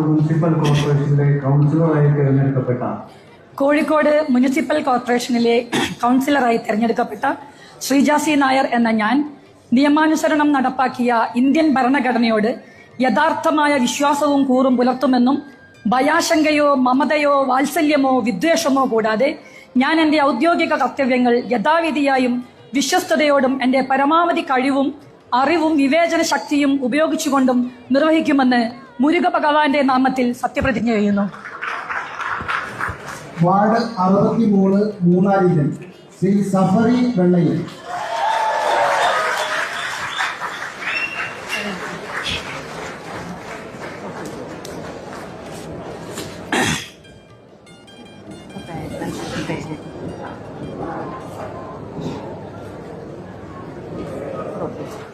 Municipal കോർപ്പറേഷനിലെ കൗൺസിലറായി തിരഞ്ഞെടുക്കപ്പെട്ട Kozhikode municipal കോർപ്പറേഷനിലെ കൗൺസിലറായി തിരഞ്ഞെടുക്കപ്പെട്ട ശ്രീജാസി നായർ എന്ന ഞാൻ നിയമാനുസരണം നടപ്പാക്കിയ ഇന്ത്യൻ ഭരണഘടനയോട് യഥാർത്ഥമായ വിശ്വാസവും കൂറും പുലർത്തുമെന്നും ഭയാശങ്കയോ മമതയോ വാത്സല്യമോ വിദ്വേഷമോ കൂടാതെ ഞാൻ എൻ്റെ ഔദ്യോഗിക കർത്തവ്യങ്ങൾ യഥാവിധിയായും വിശ്വസ്തയോടും എൻ്റെ പരമാവധി കഴിവും അറിവും വിവേചന ശക്തിയും ഉപയോഗിച്ചുകൊണ്ടും നിർവഹിക്കുമെന്ന് മുരുക ഭഗവാന്റെ നാമത്തിൽ സത്യപ്രതിജ്ഞ ചെയ്യുന്നു. വാർഡ് 63 മൂന്നാരിജൻ ശ്രീ സഫറി വെള്ളയിൽ. Okay.